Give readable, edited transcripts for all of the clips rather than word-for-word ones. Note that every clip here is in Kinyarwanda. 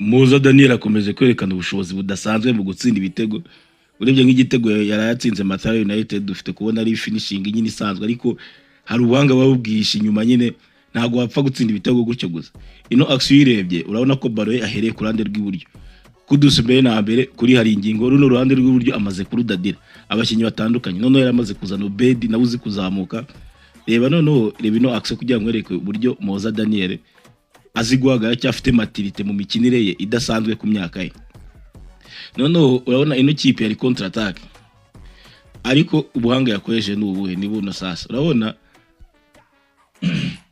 Muza Daniel akomeje kwerekana ubushobozi budasanzwe mu gutsinda ibitego. Urebye nk'igitego yarayatsinze Matara United dufite kubona ari finishing nyine isanzwe, ariko hari ubuhanga babubwisha inyuma nyine, ntago wapfa gutsinda ibitego gutyo gusa. Ino action yirebye urabona ko baro ahereye ku ruhande rw'iburyo, Kudus mbere na mbere kuri hari ingingo runo ruhande rw'iburyo amaze kurudadira abakinyi batandukanye, none yaramaze kuzana Obedi nawe uzi kuzamuka. Reba noneho reba ino action kugira ngo ereke uburyo Muza Daniel azi guhagarara cyafite maturité mu mikinire ye idasanzwe ku myaka ye. Noneho urabona ino kipe yari contre attaque, ariko ubuhanga yakoresheje n'ubuhe ni buno sasa.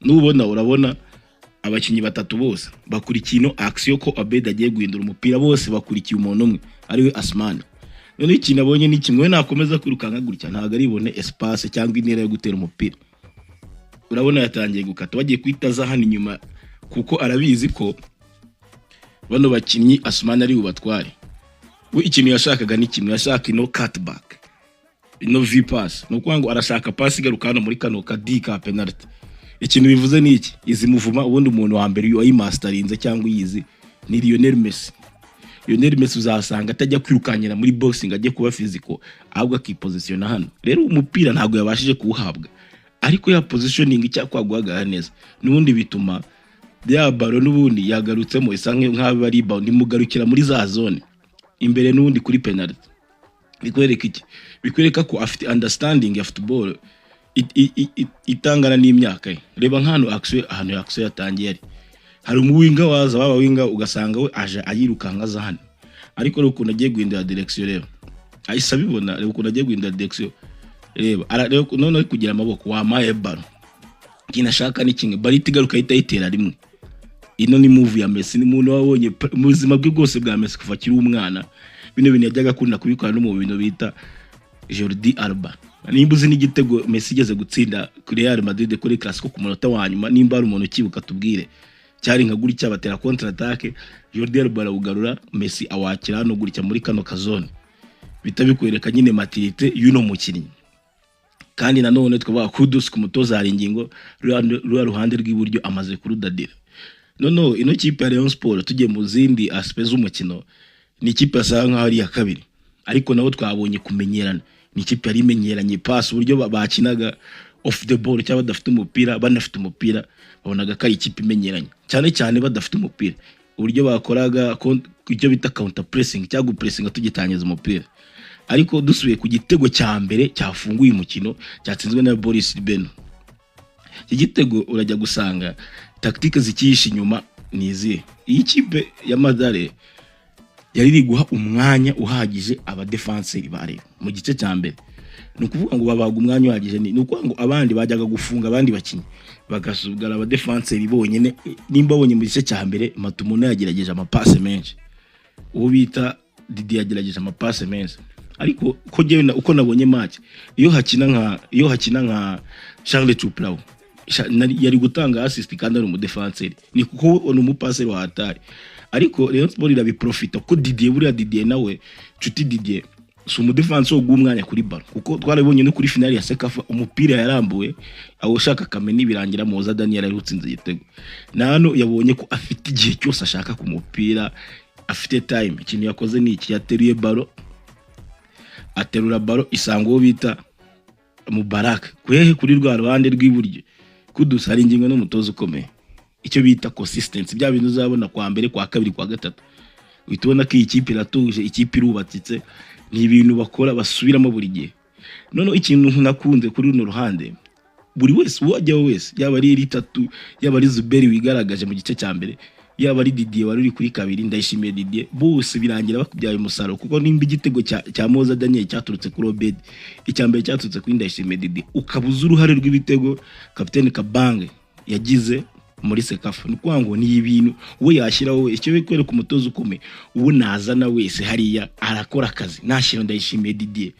Urabona abakinyi batatu bose bakurikiye ino action ko Abed agiye guhindura umupira, bose bakurikiye umuntu umwe ariwe Asmani. None ikintu abonye ni kimwe, nakomeza kwirukanka gutya ntago aribone espace cyangwa intera yo gutera umupira. Urabona yatangiye gukata bagiye kwitaza hano inyuma, kuko arabizi ko bano bakinyi Asmani ari ubatware. We ikintu yashakaga ni kimwe, yashaka ino cutback, ino V-pass, nuko ngo arashaka pass igarukana muri kano kadika penalty. Ikintu bivuze ni iki, izi muvuma ubundi umuntu wa mbere yayimasterinze cyangwa yizi ni Lionel Messi. Lionel Messi uzasanga atajya kwirukanyira muri boxing ajye kuba physical, ahubwo akipositiona hano. Rero umupira ntago yabashije kuwuhabwa, ariko ya positioning cyakwa guhagarara neza n'ubundi bituma ya baro n'ubundi yagarutsemo isange nk'abe bari rebound imugarukira muri za zone imbere n'ubundi kuri penalty. Bikwereka iki? Bikwereka ko afite understanding ya football itangana n'imyaka ye. Reba nk'ano action yatangiye hari umuwinga waza baba winga ugasanga we aje ayirukanka za hano, ariko rero ukuntu agiye guhindura direction, reba ahise abibona. Reba ukuntu agiye guhindura direction, reba none kugira amaboko wamaye baro, kinashaka ni kimwe, bari tigaruka itayitera rimwe. Ino ni move ya Messi, ni umuntu wabonye mu buzima bwe bwose bwa Messi kuva kiri umwana. Bino bintu yajyaga akunda kubikora no mu bintu bita Jordi Alba. Nimba uzi n'igitego Messi igeze gutsinda kuri Real Madrid kuri Clasico ku munota wa nyuma, nimba ari umuntu ukibuka tubwire, cyari nka guri cyabatera contre attaque, Jordi Alba arawugarura, Messi awakira no guricya muri kano kazone. Bitabikwereka nyine maturité y'uno mukinnyi. Kandi nanone twaba Kudus ku mutoza hari ingingo ruhande rw'iburyo amaze kurudadira. Nono ino kipe ya Rayon Sport tugiye mu zindi aspects z'umukino, ni kipe asa nkaho ari ya kabiri, ariko nabo twabonye kumenyerana. Ni kipe yari imenyeranye pass, uburyo bakinaga off the ball cyangwa badafite umupira, banafite umupira babonaga ko ari ikipe imenyeranye, cyane cyane badafite umupira, uburyo bakoraga icyo bita counter pressing cyangwa pressing tugitangiza umupira. Ariko dusubiye ku gitego cya mbere cyafunguye umukino cyatsinzwe na Boris Beno, iki gitego urajya gusanga tactique zikisha inyuma nizi. Iyi kipe ya Madare yari guha umwanya uhagije aba defenseur bare mu gice cya mbere, nukuvuga ngo babaga umwanya uhagije, ni ukuvuga ngo abandi bajyaga gufunga abandi bakinyi bagasubgara aba defenseur bonyene. Nimba bonye mu gice cya mbere Matumono yagerageje amapasse menshi, uwo bita Didi yagerageje amapasse menshi, ariko ko jewe uko nabonye match iyo hakina nka Charles Tuplau yari gutanga assist kandi ari umudefenseur, ni kuko ni umupasser wa hatari. Ariko Rayon Sport irabiprofita ko Didier nawe Chuti Didier so umudefenseur ugumwanya kuri baro, kuko twarabonye no kuri finale ya Sekafa umupira yarambuwe aho shaka kameni birangira Muza Daniel ari utsinze igitego. Nano yabonye ko afite igihe cyose ashaka ku mupira, afite time. Ikintu yakoze ni iki, yateruye baro, aterura baro isango bita Mubarak kwehe kuri rwa ruhande rw'iburyo. Kudus hari ingingo n'umutozo ukomeye, icyo bita consistency, bya bintu uzabona kwa mbere kwa kabiri kwa gatatu, uhitubona ko ikipe iratuje, ikipe irubatitse, ni ibintu bakora basubiramo buri gihe. None ikintu nakunze kuri runo ruhande, buri wese wajya wese, yaba ari Ritatu, yaba ari Zuberi wigaragaje mu gice cya mbere, yaba ari Didier wari uri kuri kabiri, ndayishimiye Didier, bose birangira bakubyaye umusaruro. Kuko nimba igitego cya Muza Daniel cyaturutse kuri Obed, icyambere cyaturutse kuri ndayishimiye Didier, ukabuza uruhare rw'ibitego kapiteni Kabange yagize muri Sekafa. Nuko ngo ni ibintu we yashyiraho icyo bikwere ku mutozo ukomeye, ubu nazana wese hariya arakora akazi. Nashyira ndayishimiye Didier,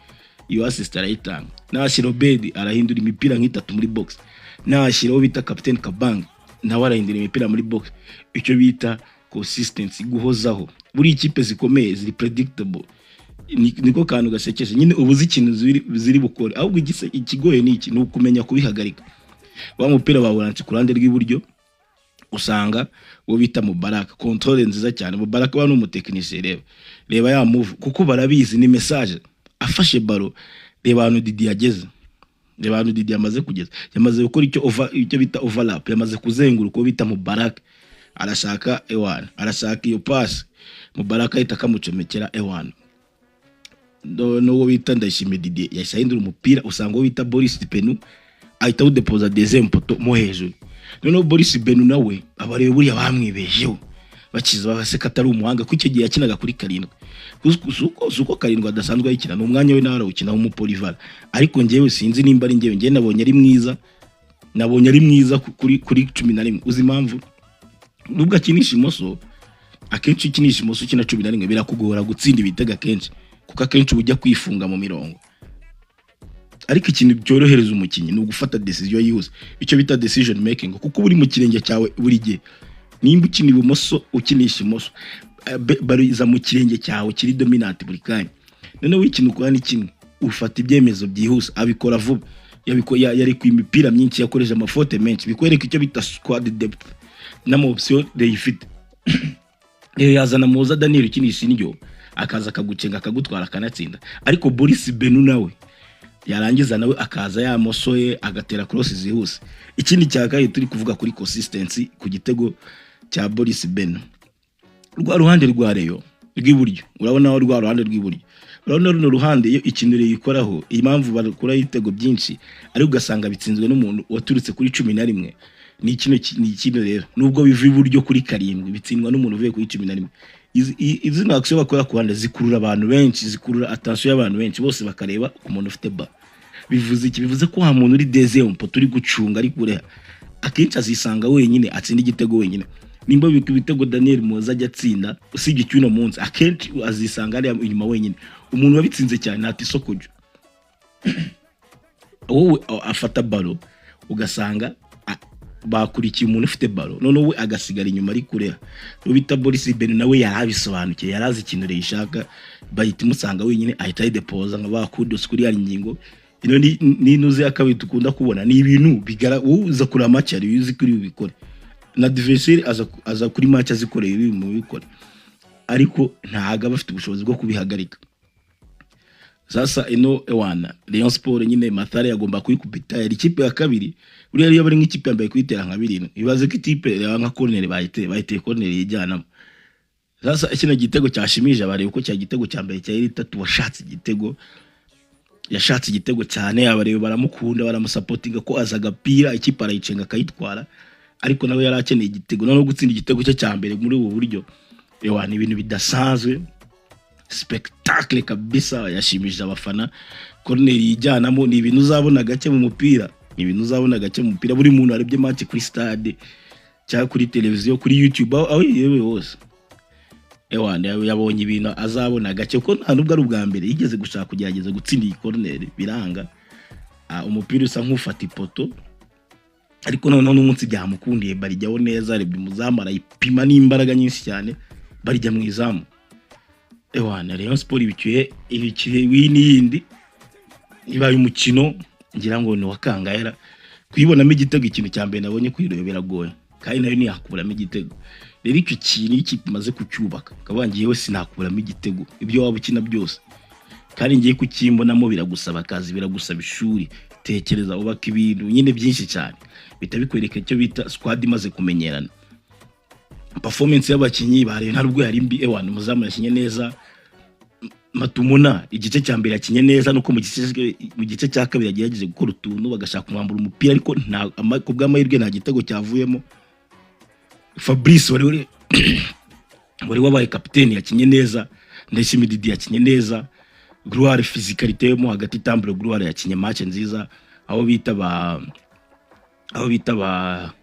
iyo assist arayitanga, nashyira Obed arahindura imipira nk'itatu muri box, nashyiraho bita kapiteni Kabange nawe arahindura imipira muri box. Icyo bita consistency, guhozaho. Buri ikipe zikomeye ziri predictable, niko kantu gasekeje nyine, ubuzi ikintu ziri bukore. Ahubwo ikigoye ni iki, no kumenya kubihagarika. Wa mupira bawuranze ku ruhande rw'iburyo, usanga uwo bita Mubaraka controle nziza cyane. Mubaraka wa n'umutekinisiye, reba ya move kuko barabizi ni message afashe baro. Reba hano Didi yageze, reba hano Didi yamaze kugeza, yamaze gukora icyo bita overlap, yamaze kuzenguruka uwo bita Mubaraka. Arashaka ewana, arashaka iyo pass, Mubaraka ahita akamucomekera ewana. N'uwo bita Ndayishimiye Didi yahindura umupira, usanga uwo bita Boris Benu ahita awudepoza deuxième poto mo hejuru. Noneho Boris Benu nawe abarebe buriya bamwibejeho bakiza baseka atari umuhanga kuko icyo gihe yakinaga kuri karindwi. Suko karindwi adasanzwe ayikina, no umwanya we nawe arawukina w'umupolivala. Ariko njyewe sinzi nimba ari njyewe nabonye ari mwiza kuri 11. Uzi impamvu? Nubwo akinisha imoso, akenshi ikinisha imoso kina 11 birakugora gutsinda ibitega kenshi kuko akenshi ujya kwifunga mu mirongo. Ariko ikintu byorohereza umukinyi ni ugufata decision yihuse, icyo bita decision making, kuko buri mu kirenge cyawe buri gihe. Nimba ukina ibumoso ukinisha imoso, bariza mu kirenge cyawe kiri dominant buri kanya. Noneho ikintu ukora ni kimwe, ufata ibyemezo byihuse, abikora vuba. Yari ku imipira myinshi, yakoresha amafote menshi, bikwereka icyo bita squad depth n'ama option deyifite. Yazana Muza Daniel ukinisha indyo, akaza akagucenga akagutwara akanatsinda. Ariko Boris Benu nawe yarangiza nawe akaza ya mosoye agatera cross zihuse. Ikindi cyakaye turi kuvuga kuri consistency ku gitego cya Boris Benu. Rwa ruhande rwa Reyo rw'iburyo, urabona aho rwa ruhande rw'iburyo, urabona runo ruhande iyo ikintu yikoraho, impamvu bakora ibitego byinshi ari ugasanga bitsinzwe n'umuntu waturutse kuri 11. Ni ikintu rero, nubwo biva iburyo kuri karindwi bitsindwa n'umuntu uvuye kuri 11. Izi action bakora ku ruhande zikurura abantu benshi, zikurura attention y'abantu benshi, bose bakareba ku muntu ufite ba. Bivuze iki? Bivuze ko ha muntu uri deuxième poto uri gucunga ari kure, akenshi azisanga wenyine atsinda igitego wenyine. Nimba ibitego Daniel Muza ajya atsinda usibye cyuno munsi, akenshi azisanga ari inyuma wenyine. Umuntu wabitsinze cyane ati Sokojo wowe afata baro ugasanga bakurikiye umuntu ufite baro, none we agasigara inyuma ari kure. Ubita Boris Benu nawe yarabisobanukiye, yarazi ikintu reyishaka, bahita musanga wenyine ahita yidepoza nka bakudos kuri ya ngingo. Ino ni nuze akabiri tukunda kubona, ni ibintu bigara uza kuri match ari yuzi kuri ubikore na adversaire aza kuri match azikoreye ibi mu bikora, ariko ntaga bafite ubushobozi bwo kubihagarika. Sasa ino ewana Rayon Sport nyine Mathare yagomba kuyikubita, yari ikipe ya kabiri. Uri yari bari nk'ikipe yambaye kwitera nka 2. Ibaze ko ikipe nka corner bayite corner yijyana. Sasa ikina gitego cyashimije abare uko cya gitego cyambaye cya 3 washatse igitego, yashatse igitego cyane, abare baramukunda baramusupportinga ko azagapira ikipe arayicenga akayitwara. Ariko nawe yari akeneye igitego, none gutsinda igitego cye cyambere muri ubu buryo ewana ibintu bidasanzwe, spectacle kabisa, yashimije abafana. Corner yijyanamo ni ibintu uzabona gake mu mupira, buri muntu arebye match kuri stade cyangwa kuri televiziyo, kuri YouTube aho yewe hose ewana yabonye ibintu azabona gake ko nta nubwo ari ubwa mbere yigeze gushaka kugerageza gutsinda iyi corner biranga. Umupira usa nk'ufata ipoto, ariko noneho n'umunsi byamukundiye barijyaho neza, rebye muzamara ipima n'imbaraga nyinshi cyane barijya mu izamu. Ewana Rayon Sport ibikiye winindi ibaye umukino ngira ngo ni wakangayera kwibonamo igitego. Ikintu cyambere nabonye kwireba biragoye, kandi nayo ni yakuramo igitego. Rero icyo kintu kimaze kucyubaka kabangiye we sinakuramo igitego ibyo waba ukina byose, kandi ngiye kukimbonamo biragusaba akazi, biragusaba ishuri. Tekereza ubaka ibintu nyine byinshi cyane bitabikwereka icyo bita squad imaze kumenyerana. Performance y'abakinyi bare ntarubwo yari mbi ewana, muzamu yakinye neza, Matumuna igice cya mbere yakinye neza, nuko mu gice cya kabiri yagerageje gukora utuntu bagashaka kumwambura umupira, ariko nta kubw'amahirwe nta gitego cyavuyemo. Fabrice wari wabaye kapiteni yakinye neza, Ndayishimiye Didi yakinye neza, Gloire physicalité mo hagati Tambure Gloire yakinye match nziza. Aho bita ba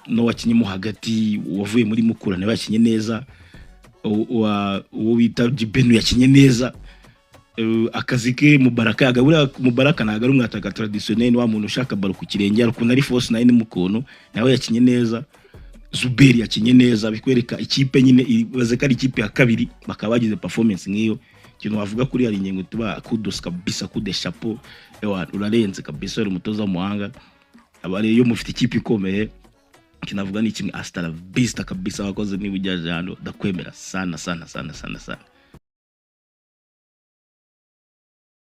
no wakinye mo hagati wavuye muri Mukura nawe yakinye neza, uwo bita Benu yakinye neza. Akazi ke Mubaraka agabura, Mubaraka ntago ari umwataka traditionnel wa muntu ushaka baro ku kirenge, ariko nari force 9 mukono nawe yakinye neza. Zuberi yakinye neza, bikwereka ikipe nyine ibaze ko ari ikipe ya kabiri bakaba bagize performance ngiyo. Kintu wavuga kuri ari nyengo tuba kudos kabisa, kude chapeau urarenze kabisa, uri umutoza w'umuhanga. Abari yo mufite ikipe ikomeye kinavuga ni kimwe hasta la vista kabisa wakoze niba ujyaje hano ndakwemera sana sana sana sana sana